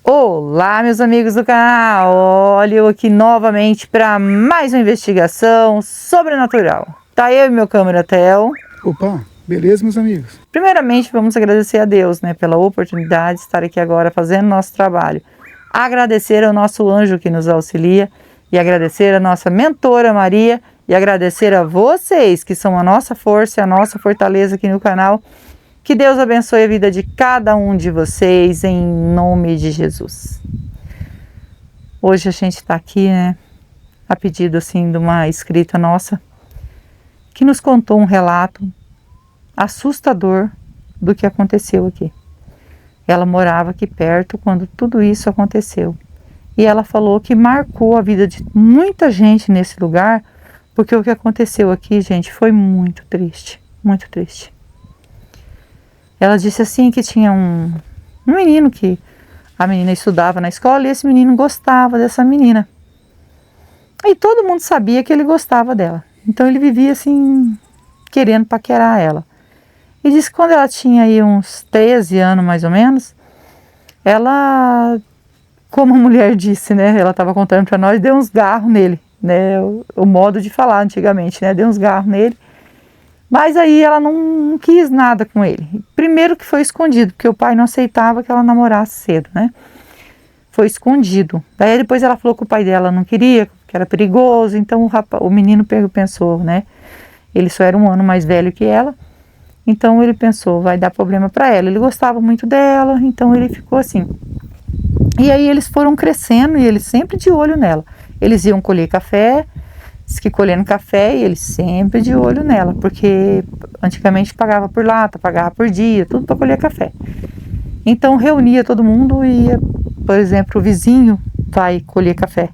Olá, meus amigos do canal, olha eu aqui novamente para mais uma investigação sobrenatural. Tá eu e meu câmera Theo. Opa, beleza, meus amigos? Primeiramente, vamos agradecer a Deus, pela oportunidade de estar aqui agora fazendo nosso trabalho. Agradecer ao nosso anjo que nos auxilia e agradecer a nossa mentora Maria e agradecer a vocês que são a nossa força e a nossa fortaleza aqui no canal. Que Deus abençoe a vida de cada um de vocês, em nome de Jesus. Hoje a gente está aqui, a pedido assim de uma inscrita nossa, que nos contou um relato assustador do que aconteceu aqui. Ela morava aqui perto quando tudo isso aconteceu. E ela falou que marcou a vida de muita gente nesse lugar, porque o que aconteceu aqui, gente, foi muito triste, muito triste. Ela disse assim que tinha um menino que a menina estudava na escola e esse menino gostava dessa menina. E todo mundo sabia que ele gostava dela. Então ele vivia assim, querendo paquerar ela. E disse que quando ela tinha aí uns 13 anos mais ou menos, ela, como a mulher disse, ela estava contando para nós, deu uns garros nele, o modo de falar antigamente, deu uns garros nele. Mas aí ela não quis nada com ele. Primeiro que foi escondido, porque o pai não aceitava que ela namorasse cedo, Foi escondido. Daí depois ela falou que o pai dela não queria, que era perigoso. Então o menino pensou, Ele só era um ano mais velho que ela. Então ele pensou, vai dar problema para ela. Ele gostava muito dela, então ele ficou assim. E aí eles foram crescendo e ele sempre de olho nela. Eles iam colher café. Diz que colhendo café e ele sempre de olho nela, porque antigamente pagava por lata, pagava por dia, tudo para colher café. Então reunia todo mundo e ia, por exemplo, o vizinho vai colher café,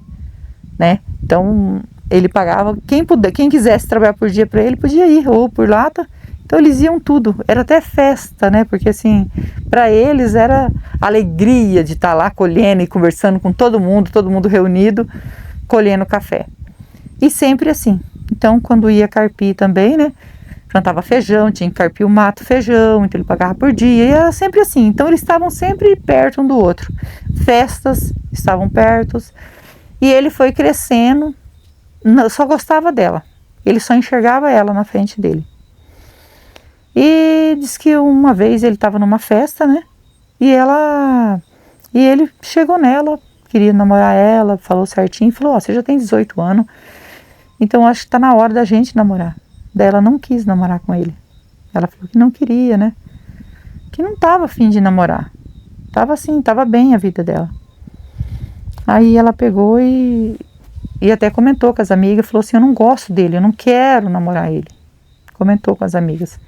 Então ele pagava, quem quisesse trabalhar por dia para ele podia ir, ou por lata. Então eles iam tudo, era até festa, Porque assim, para eles era alegria de estar lá colhendo e conversando com todo mundo reunido, colhendo café. E sempre assim. Então, quando ia carpir também, plantava feijão, tinha que carpir o mato feijão, então ele pagava por dia, e era sempre assim. Então, eles estavam sempre perto um do outro. Festas estavam perto, e ele foi crescendo, só gostava dela. Ele só enxergava ela na frente dele. E diz que uma vez ele estava numa festa, e ele chegou nela, queria namorar ela, falou certinho, falou, você já tem 18 anos, então acho que está na hora da gente namorar. Daí ela não quis namorar com ele. Ela falou que não queria, Que não estava a fim de namorar. Estava assim, estava bem a vida dela. Aí ela pegou e até comentou com as amigas, falou assim, eu não gosto dele, eu não quero namorar ele. Comentou com as amigas.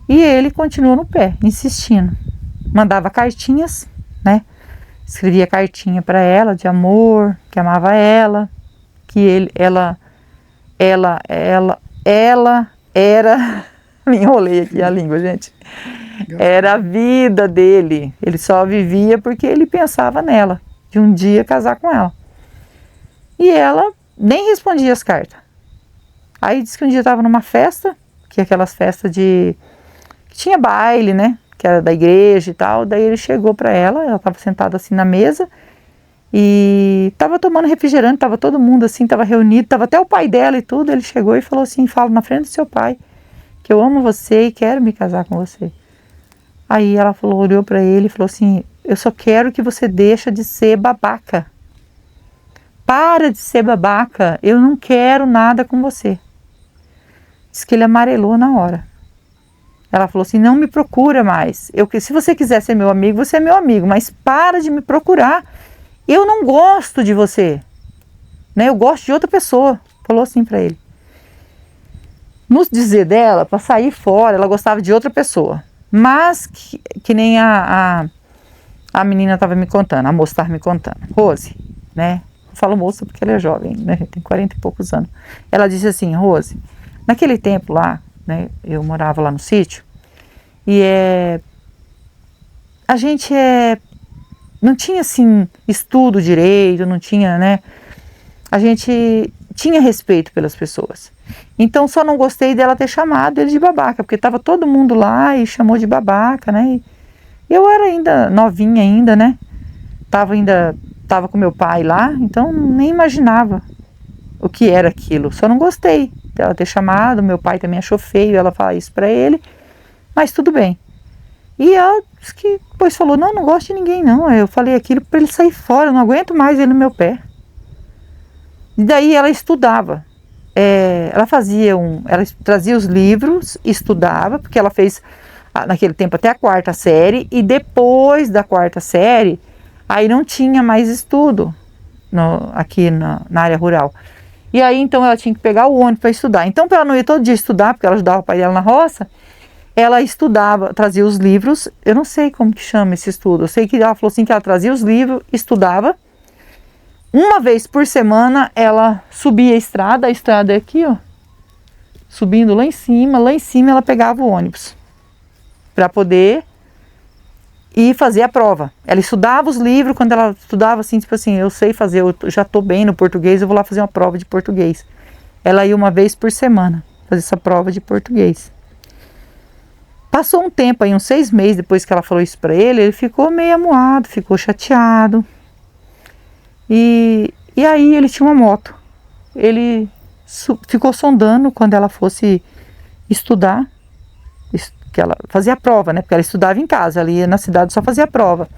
E ele continuou no pé, insistindo. Mandava cartinhas, Escrevia cartinha para ela de amor, que amava ela, que ela era, me enrolei aqui a língua, gente, era a vida dele, ele só vivia porque ele pensava nela, de um dia casar com ela. E ela nem respondia as cartas. Aí disse que um dia estava numa festa, que é aquelas festas que tinha baile, que era da igreja e tal. Daí ele chegou para ela estava sentada assim na mesa, e tava tomando refrigerante, tava todo mundo assim, tava reunido, tava até o pai dela e tudo. Ele chegou e falou assim, fala na frente do seu pai, que eu amo você e quero me casar com você. Aí ela falou, olhou para ele e falou assim, eu só quero que você deixe de ser babaca. Para de ser babaca, eu não quero nada com você. Diz que ele amarelou na hora. Ela falou assim, não me procura mais. Se você quiser ser meu amigo, você é meu amigo, mas para de me procurar. Eu não gosto de você, eu gosto de outra pessoa. Falou assim para ele. No dizer dela, para sair fora, ela gostava de outra pessoa. Mas que nem a menina estava me contando, a moça estava me contando. Rose, eu falo moça porque ela é jovem, tem 40 e poucos anos. Ela disse assim, Rose, naquele tempo lá, eu morava lá no sítio, e a gente não tinha assim estudo direito, não tinha, a gente tinha respeito pelas pessoas. Então só não gostei dela ter chamado ele de babaca, porque estava todo mundo lá e chamou de babaca, E eu era ainda novinha ainda, tava com meu pai lá, então nem imaginava o que era aquilo. Só não gostei dela ter chamado, meu pai também achou feio ela falar isso pra ele, mas tudo bem. E ela disse que depois falou, não gosto de ninguém não. Eu falei aquilo pra ele sair fora, eu não aguento mais ele no meu pé. E daí ela estudava. Ela trazia os livros, estudava, porque ela fez naquele tempo até a 4ª série, e depois da 4ª série, aí não tinha mais estudo aqui na área rural. E aí então ela tinha que pegar o ônibus para estudar. Então, para ela não ir todo dia estudar, porque ela ajudava o pai dela na roça, ela estudava, trazia os livros. Eu não sei como que chama esse estudo. Eu sei que ela falou assim que ela trazia os livros, estudava. Uma vez por semana ela subia a estrada é aqui, ó. Subindo lá em cima ela pegava o ônibus para poder ir fazer a prova. Ela estudava os livros, quando ela estudava assim, tipo assim, eu sei fazer, eu já tô bem no português, eu vou lá fazer uma prova de português. Ela ia uma vez por semana fazer essa prova de português. Passou um tempo aí, uns 6 meses depois que ela falou isso para ele ficou meio amuado, ficou chateado. E aí ele tinha uma moto. Ele ficou sondando quando ela fosse estudar, que ela fazia a prova, né? Porque ela estudava em casa, ela ia na cidade só fazia a prova.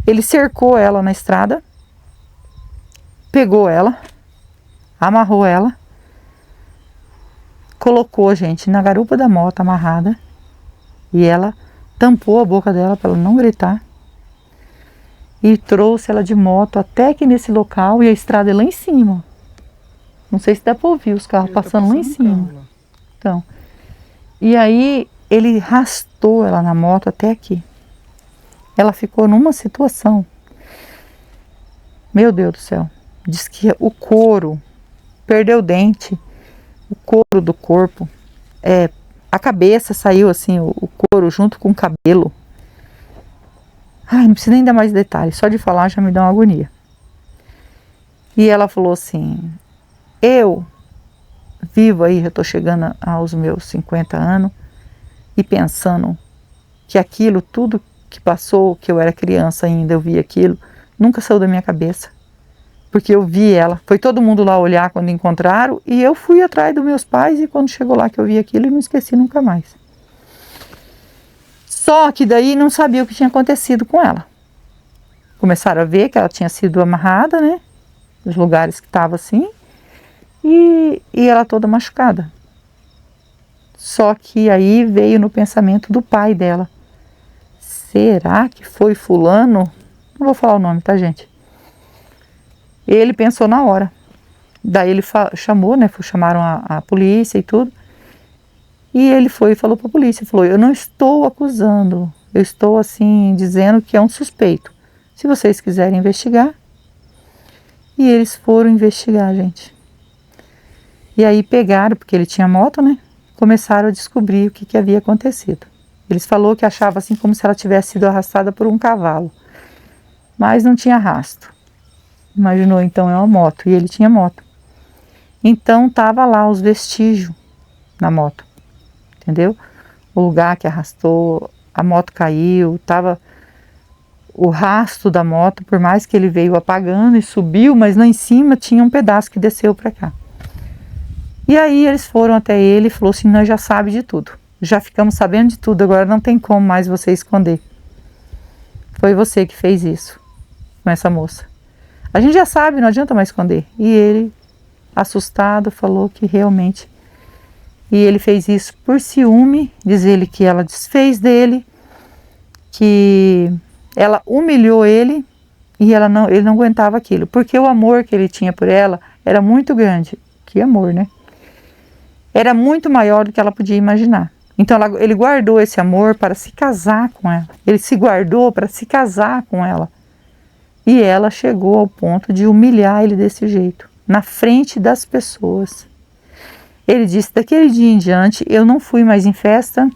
Ele cercou ela na estrada, pegou ela, amarrou ela, colocou, gente, na garupa da moto amarrada, e ela tampou a boca dela para ela não gritar, e trouxe ela de moto até aqui nesse local, e a estrada é lá em cima. Não sei se dá para ouvir os carros passando lá em cima. Então, e aí ele arrastou ela na moto até aqui. Ela ficou numa situação, meu Deus do céu, diz que o couro, perdeu o dente, o couro do corpo, a cabeça saiu assim, o couro junto com o cabelo. Ai, não precisa nem dar mais detalhes, só de falar já me dá uma agonia. E ela falou assim, eu vivo aí, eu tô chegando aos meus 50 anos, e pensando que aquilo, tudo que passou, que eu era criança ainda, eu vi aquilo, nunca saiu da minha cabeça. Porque eu vi ela, foi todo mundo lá olhar quando encontraram, e eu fui atrás dos meus pais, e quando chegou lá que eu vi aquilo, eu não esqueci nunca mais. Só que daí não sabia o que tinha acontecido com ela. Começaram a ver que ela tinha sido amarrada, né, nos lugares que estava assim, e ela toda machucada. Só que aí veio no pensamento do pai dela. Será que foi fulano? Não vou falar o nome, tá, gente? Ele pensou na hora. Daí ele chamou, né? Chamaram a polícia e tudo. E ele foi e falou para a polícia. Falou, eu não estou acusando. Eu estou, assim, dizendo que é um suspeito. Se vocês quiserem investigar. E eles foram investigar, gente. E aí pegaram, porque ele tinha moto, né? Começaram a descobrir o que havia acontecido. Eles falaram que achavam assim como se ela tivesse sido arrastada por um cavalo. Mas não tinha arrasto. Imaginou, então, é uma moto. E ele tinha moto. Então, tava lá os vestígios na moto. Entendeu? O lugar que arrastou, a moto caiu, tava o rastro da moto, por mais que ele veio apagando e subiu, mas lá em cima tinha um pedaço que desceu para cá. E aí eles foram até ele e falou assim, nós já sabemos de tudo. Já ficamos sabendo de tudo, agora não tem como mais você esconder. Foi você que fez isso com essa moça. A gente já sabe, não adianta mais esconder. E ele, assustado, falou que realmente... E ele fez isso por ciúme, diz ele que ela desfez dele, que ela humilhou ele e ele não aguentava aquilo. Porque o amor que ele tinha por ela era muito grande. Que amor, né? Era muito maior do que ela podia imaginar. Então ele guardou esse amor para se casar com ela. Ele se guardou para se casar com ela. E ela chegou ao ponto de humilhar ele desse jeito, na frente das pessoas. Ele disse, daquele dia em diante, eu não fui mais em festa,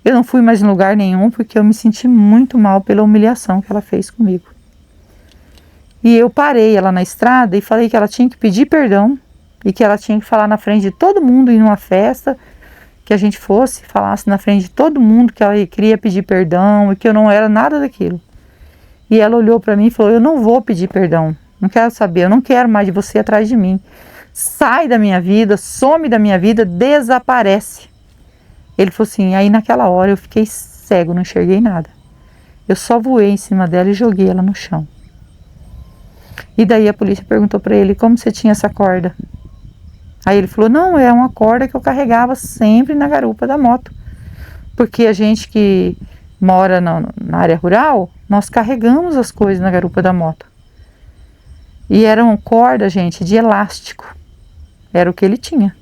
eu não fui mais em lugar nenhum, porque eu me senti muito mal pela humilhação que ela fez comigo. E eu parei ela na estrada e falei que ela tinha que pedir perdão, e que ela tinha que falar na frente de todo mundo em uma festa, que a gente fosse, falasse na frente de todo mundo que ela queria pedir perdão e que eu não era nada daquilo. E ela olhou para mim e falou: eu não vou pedir perdão, não quero saber, eu não quero mais de você atrás de mim. Sai da minha vida, some da minha vida, desaparece. Ele falou assim, aí naquela hora eu fiquei cego, não enxerguei nada. Eu só voei em cima dela e joguei ela no chão. E daí a polícia perguntou para ele, como você tinha essa corda? Aí ele falou, não, é uma corda que eu carregava sempre na garupa da moto. Porque a gente que mora na área rural, nós carregamos as coisas na garupa da moto. E era uma corda, gente, de elástico. Era o que ele tinha.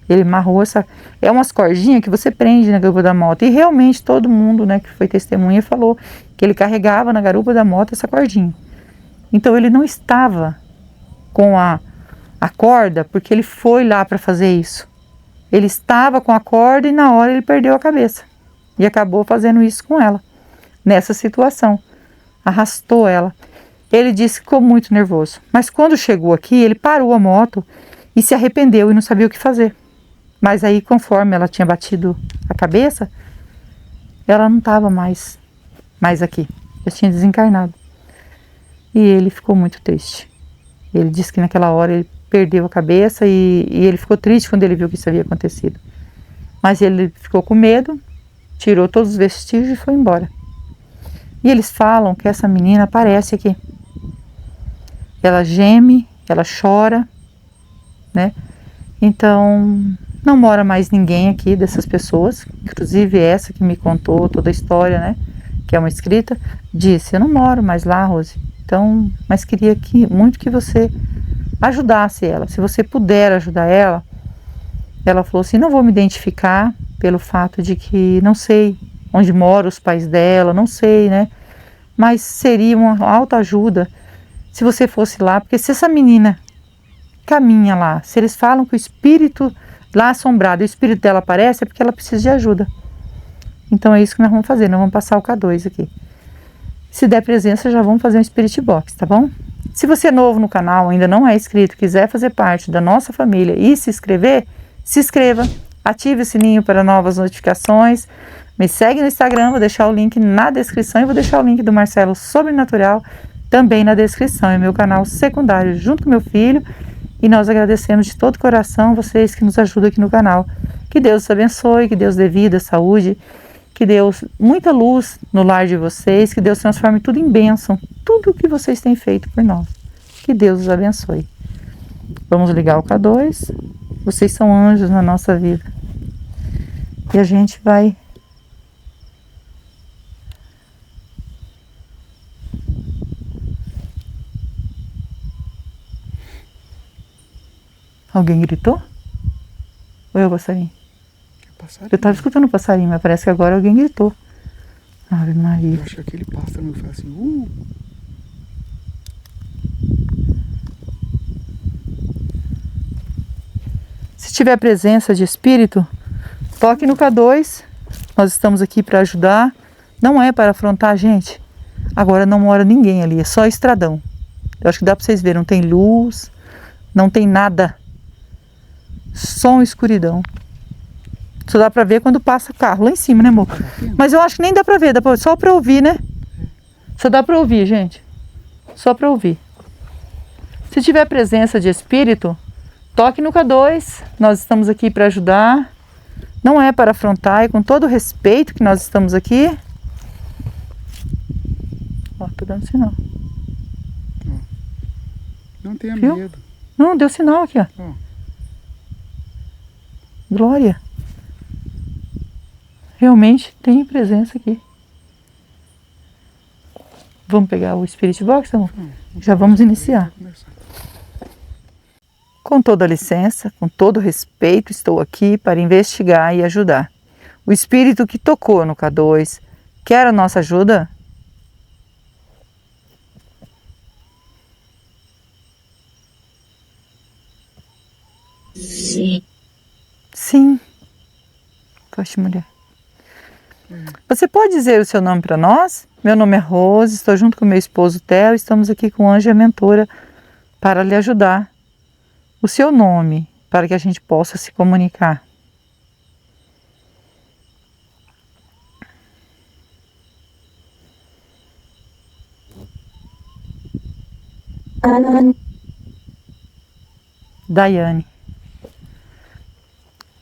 Ele amarrou essa... É umas cordinhas que você prende na garupa da moto. E realmente todo mundo, né, que foi testemunha falou que ele carregava na garupa da moto essa cordinha. Então ele não estava com a corda porque ele foi lá para fazer isso. Ele estava com a corda e na hora ele perdeu a cabeça. E acabou fazendo isso com ela. Nessa situação. Arrastou ela. Ele disse que ficou muito nervoso. Mas quando chegou aqui, ele parou a moto e se arrependeu e não sabia o que fazer. Mas aí, conforme ela tinha batido a cabeça, ela não estava mais aqui. Já tinha desencarnado. E ele ficou muito triste. Ele disse que naquela hora ele perdeu a cabeça e ele ficou triste quando ele viu que isso havia acontecido. Mas ele ficou com medo, tirou todos os vestígios e foi embora. E eles falam que essa menina aparece aqui. Ela geme, ela chora, né? Então, não mora mais ninguém aqui dessas pessoas, inclusive essa que me contou toda a história, né? Que é uma escrita, disse, eu não moro mais lá, Rose. Então, mas queria muito que você ajudasse ela. Se você puder ajudar ela, ela falou assim, não vou me identificar pelo fato de que não sei onde moram os pais dela, não sei, né? Mas seria uma autoajuda se você fosse lá, porque se essa menina caminha lá, se eles falam que o espírito lá assombrado, o espírito dela aparece, é porque ela precisa de ajuda. Então é isso que nós vamos fazer, nós vamos passar o K2 aqui. Se der presença, já vamos fazer um Spirit Box, tá bom? Se você é novo no canal, ainda não é inscrito, quiser fazer parte da nossa família e se inscrever, se inscreva, ative o sininho para novas notificações, me segue no Instagram, vou deixar o link na descrição e vou deixar o link do Marcelo Sobrenatural também na descrição, é meu canal secundário junto com meu filho. E nós agradecemos de todo o coração vocês que nos ajudam aqui no canal. Que Deus os abençoe, que Deus dê vida, saúde, que Deus, muita luz no lar de vocês, que Deus transforme tudo em bênção, tudo o que vocês têm feito por nós. Que Deus os abençoe. Vamos ligar o K2. Vocês são anjos na nossa vida. E a gente vai... Alguém gritou? Ou eu, passarinho? Eu estava escutando o passarinho, mas parece que agora alguém gritou. Ave Maria. Eu acho que aquele pássaro me faz assim, Se tiver presença de espírito, toque no K2. Nós estamos aqui para ajudar. Não é para afrontar a gente. Agora não mora ninguém ali, é só estradão. Eu acho que dá para vocês verem, não tem luz, não tem nada. Só uma escuridão. Só dá pra ver quando passa carro lá em cima, né, amor? Mas eu acho que nem dá pra ver, só pra ouvir, né? Só dá pra ouvir, gente. Só pra ouvir. Se tiver presença de espírito, toque no K2. Nós estamos aqui para ajudar. Não é para afrontar, é com todo o respeito que nós estamos aqui. Ó, tô dando sinal. não tenha Viu? medo. Não, deu sinal aqui, ó. Glória. Realmente tem presença aqui. Vamos pegar o Spirit Box, amor? Já vamos iniciar. Com toda licença, com todo respeito, estou aqui para investigar e ajudar. O espírito que tocou no K2 quer a nossa ajuda? Sim. Sim. Poxa, mulher. Você pode dizer o seu nome para nós? Meu nome é Rose, estou junto com meu esposo Theo, estamos aqui com o Anjo e a Mentora para lhe ajudar. O seu nome, para que a gente possa se comunicar. Daiane.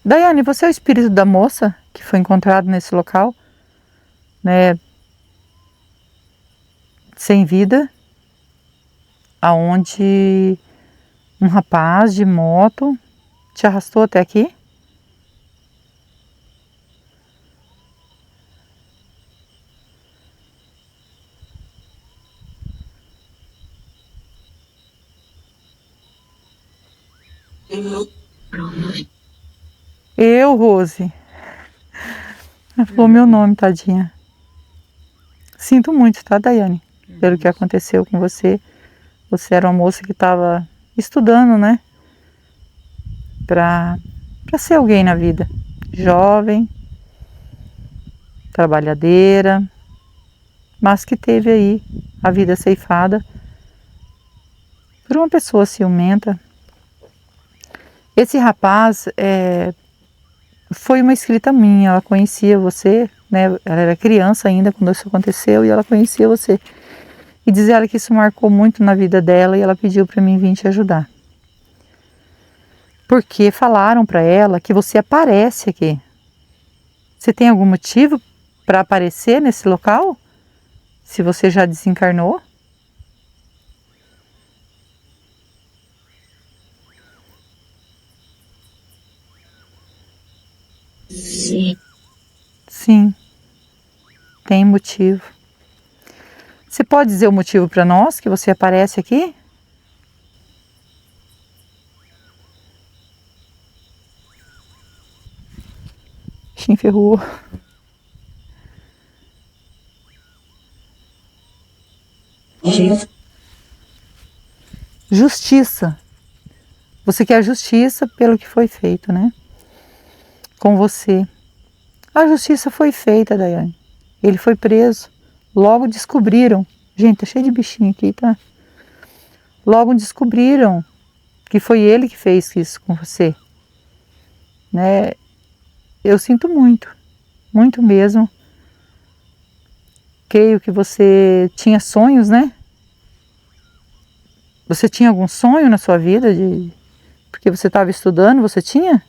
Daiane, você é o espírito da moça que foi encontrado nesse local, né? Sem vida, aonde um rapaz de moto te arrastou até aqui? Eu, Rose. Ela falou meu nome, tadinha. Sinto muito, tá, Daiane? Pelo que aconteceu com você. Você era uma moça que estava estudando, né? Pra ser alguém na vida. Jovem, trabalhadeira, mas que teve aí a vida ceifada por uma pessoa ciumenta. Esse rapaz foi uma escrita minha, ela conhecia você, né? Ela era criança ainda quando isso aconteceu e ela conhecia você. E diz ela que isso marcou muito na vida dela e ela pediu para mim vir te ajudar. Porque falaram para ela que você aparece aqui. Você tem algum motivo para aparecer nesse local? Se você já desencarnou? Sim. Sim, tem motivo. Você pode dizer o motivo para nós que você aparece aqui? Se enferrou. Justiça. Você quer justiça pelo que foi feito, né? Com você. A justiça foi feita, Daiane. Ele foi preso. Logo descobriram. Gente, tá cheio de bichinho aqui, tá? Logo descobriram que foi ele que fez isso com você, né? Eu sinto muito, muito mesmo. Creio que você tinha sonhos, né? Você tinha algum sonho na sua vida porque você estava estudando, você tinha?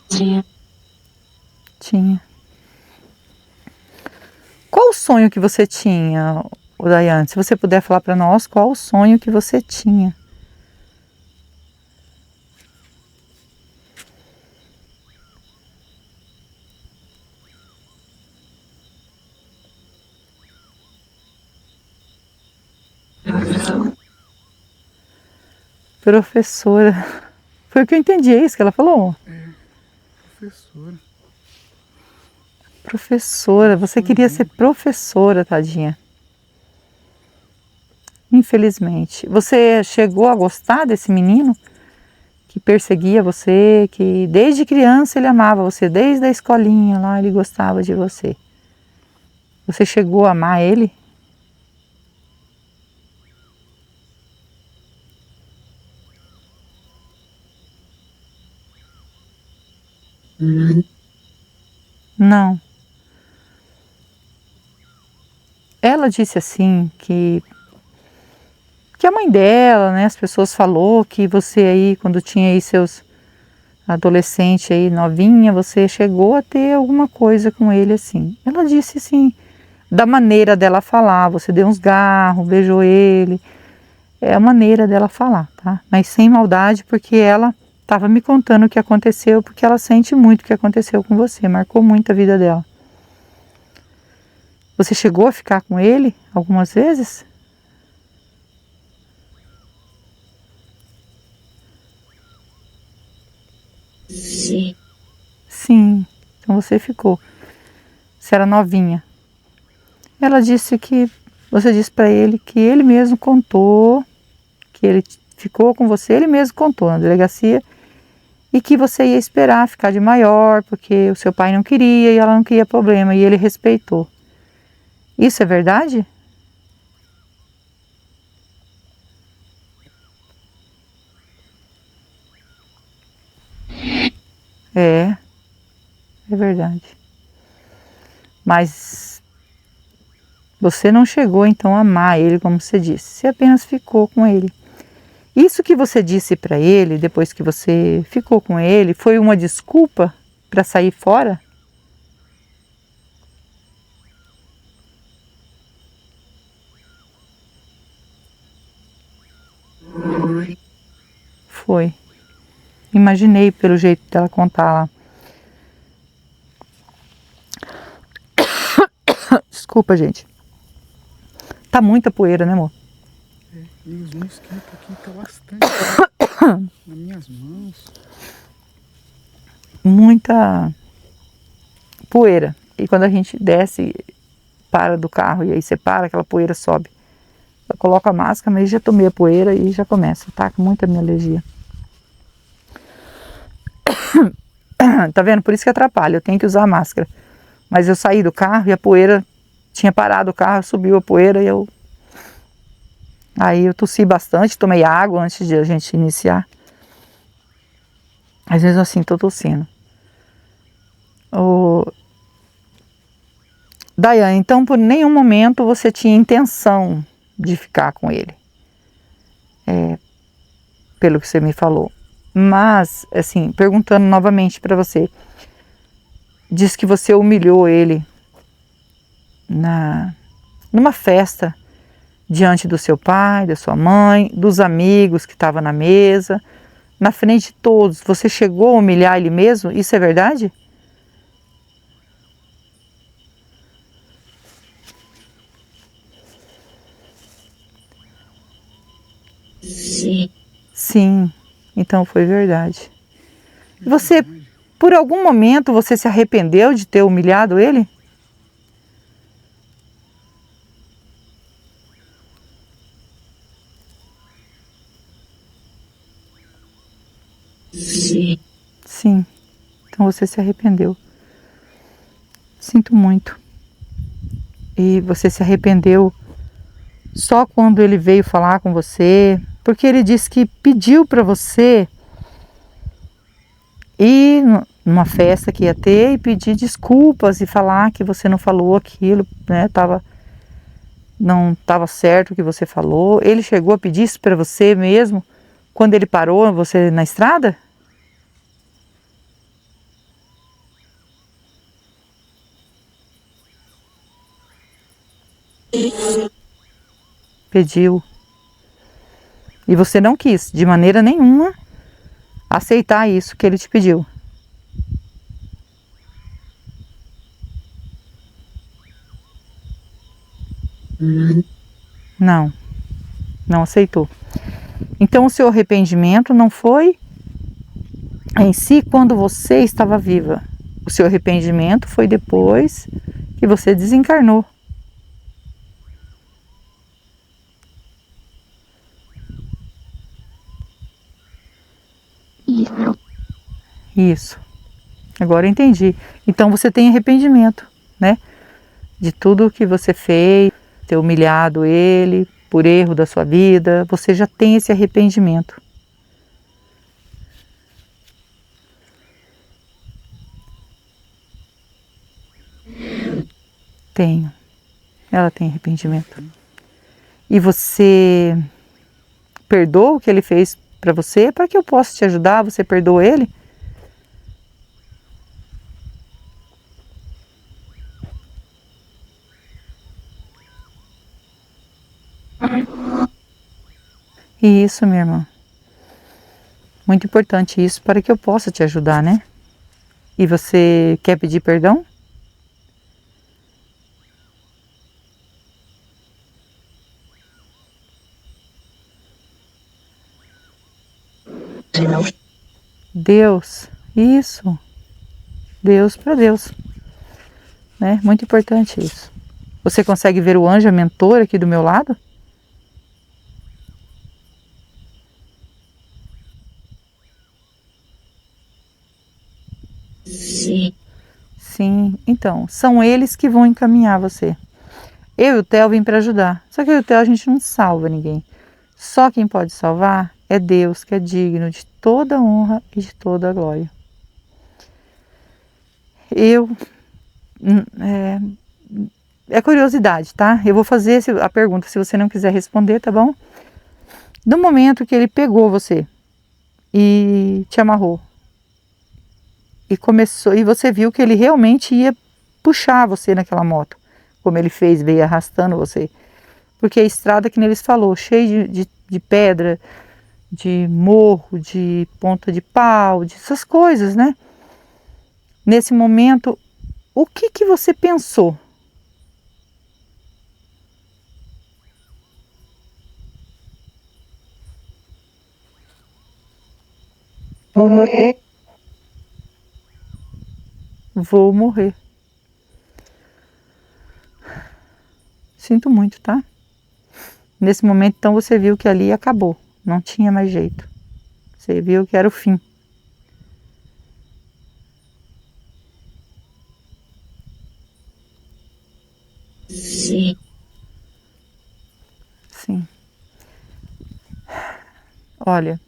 Tinha. Tinha. Qual o sonho que você tinha, Daiane? Se você puder falar para nós, qual o sonho que você tinha? Professora. Foi o que eu entendi, é isso que ela falou? Professora. Professora, você queria ser professora, tadinha. Infelizmente. Você chegou a gostar desse menino que perseguia você, que desde criança ele amava você, desde a escolinha lá ele gostava de você. Você chegou a amar ele? Não. Ela disse assim que a mãe dela, né, as pessoas falou que você aí quando tinha aí seus adolescente aí novinha, você chegou a ter alguma coisa com ele assim. Ela disse assim, da maneira dela falar, você deu uns garros, beijou ele. É a maneira dela falar, tá? Mas sem maldade, porque ela estava me contando o que aconteceu, porque ela sente muito o que aconteceu com você, marcou muito a vida dela. Você chegou a ficar com ele algumas vezes? Sim. Sim, então você ficou. Você era novinha. Ela disse que você disse para ele que ele mesmo contou, que ele ficou com você, ele mesmo contou na delegacia, e que você ia esperar ficar de maior, porque o seu pai não queria e ela não queria problema, e ele respeitou. Isso é verdade? É verdade. Mas você não chegou então a amar ele como você disse, você apenas ficou com ele. Isso que você disse para ele, depois que você ficou com ele, foi uma desculpa para sair fora? Foi. Imaginei pelo jeito dela contar lá. Desculpa, gente. Tá muita poeira, né, amor? E os mosquitos aqui tá bastante nas minhas mãos. Muita poeira. E quando a gente desce, para do carro e aí você para, aquela poeira sobe. Eu coloco a máscara, mas já tomei a poeira e já começa. Tá com muita minha alergia. Tá vendo? Por isso que atrapalha. Eu tenho que usar a máscara. Mas eu saí do carro e a poeira tinha parado o carro, subiu a poeira e aí eu tossi bastante, tomei água antes de a gente iniciar. Às vezes assim, tô tossindo. Daiane, então por nenhum momento você tinha intenção de ficar com ele. Pelo que você me falou. Mas, assim, perguntando novamente para você, diz que você humilhou ele numa festa diante do seu pai, da sua mãe, dos amigos que estavam na mesa, na frente de todos. Você chegou a humilhar ele mesmo? Isso é verdade? Sim. Sim, então foi verdade. Você, por algum momento, você se arrependeu de ter humilhado ele? Sim. Sim, então você se arrependeu. Sinto muito. E você se arrependeu só quando ele veio falar com você, porque ele disse que pediu para você ir numa festa que ia ter e pedir desculpas e falar que você não falou aquilo, né? Não estava certo o que você falou. Ele chegou a pedir isso para você mesmo quando ele parou você na estrada? Pediu. E você não quis, de maneira nenhuma, aceitar isso que ele te pediu. Não, não aceitou. Então o seu arrependimento não foi em si quando você estava viva. O seu arrependimento foi depois que você desencarnou. Isso. Agora eu entendi. Então você tem arrependimento, né? De tudo que você fez, ter humilhado ele por erro da sua vida, você já tem esse arrependimento. Tenho. Ela tem arrependimento. E você perdoa o que ele fez para você? Para que eu possa te ajudar, você perdoa ele? Isso, minha irmã. Muito importante isso para que eu possa te ajudar, né? E você quer pedir perdão? Deus, isso. Deus para Deus, né? Muito importante isso. Você consegue ver o anjo, a mentora aqui do meu lado? Sim. Sim, então, são eles que vão encaminhar você. Eu e o Theo vim para ajudar. Só que eu e o Theo a gente não salva ninguém. Só quem pode salvar é Deus, que é digno de toda honra e de toda glória. Eu é curiosidade, tá? Eu vou fazer a pergunta se você não quiser responder, tá bom? No momento que ele pegou você e te amarrou e começou, e você viu que ele realmente ia puxar você naquela moto, como ele fez, veio arrastando você, porque a estrada, que nem eles falou, cheia de pedra, de morro, de ponta de pau, dessas coisas, né? Nesse momento, o que que você pensou? Vou morrer. Vou morrer. Sinto muito, tá? Nesse momento, então, você viu que ali acabou. Não tinha mais jeito. Você viu que era o fim. Sim. Sim. Olha,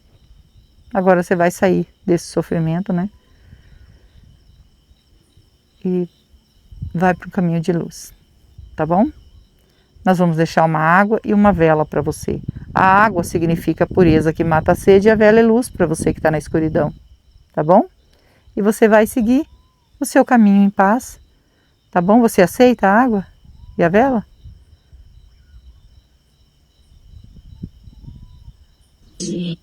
agora você vai sair desse sofrimento, né? E vai para o caminho de luz, tá bom? Nós vamos deixar uma água e uma vela para você. A água significa pureza que mata a sede e a vela é luz para você que está na escuridão, tá bom? E você vai seguir o seu caminho em paz, tá bom? Você aceita a água e a vela? Sim.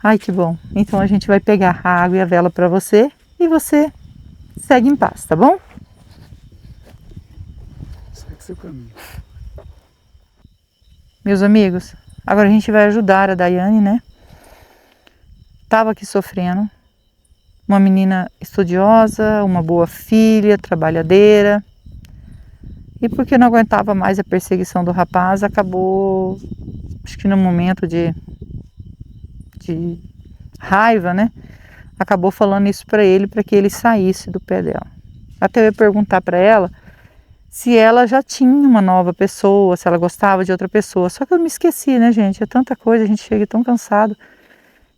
Ai, que bom. Então a gente vai pegar a água e a vela para você e você segue em paz, tá bom? Segue seu caminho. Meus amigos, agora a gente vai ajudar a Daiane, né? Tava aqui sofrendo. Uma menina estudiosa, uma boa filha, trabalhadeira. E porque não aguentava mais a perseguição do rapaz, acabou, acho que no momento de raiva, né? Acabou falando isso para ele, para que ele saísse do pé dela. Até eu ia perguntar para ela se ela já tinha uma nova pessoa, se ela gostava de outra pessoa. Só que eu me esqueci, né, gente? É tanta coisa, a gente chega tão cansado.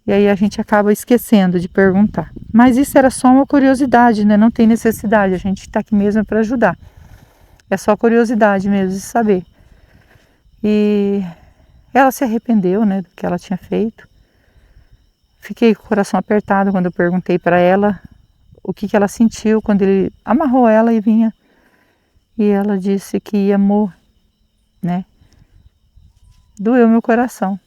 E aí a gente acaba esquecendo de perguntar. Mas isso era só uma curiosidade, né? Não tem necessidade, a gente está aqui mesmo para ajudar. É só curiosidade mesmo de saber. E ela se arrependeu, né, do que ela tinha feito. Fiquei com o coração apertado quando eu perguntei para ela o que que ela sentiu quando ele amarrou ela e vinha. E ela disse que ia morrer, né? Doeu meu coração.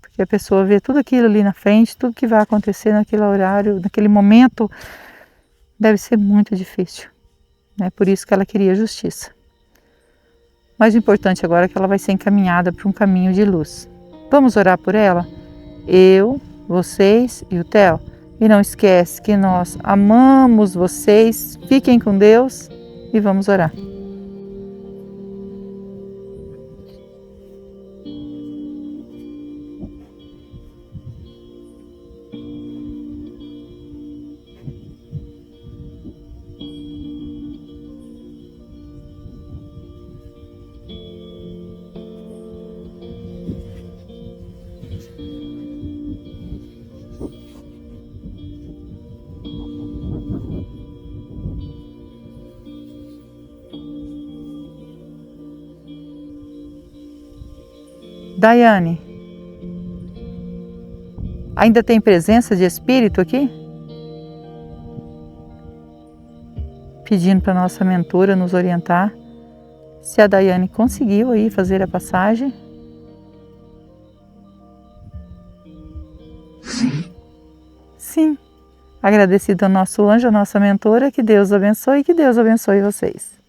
Porque a pessoa vê tudo aquilo ali na frente, tudo que vai acontecer naquele horário, naquele momento, deve ser muito difícil, né? Por isso que ela queria justiça. Mas o importante agora é que ela vai ser encaminhada para um caminho de luz. Vamos orar por ela? Eu, vocês e o Theo. E não esquece que nós amamos vocês. Fiquem com Deus e vamos orar. Daiane, ainda tem presença de espírito aqui? Pedindo para nossa mentora nos orientar se a Daiane conseguiu aí fazer a passagem. Sim. Sim. Agradecido ao nosso anjo, a nossa mentora, que Deus abençoe e que Deus abençoe vocês.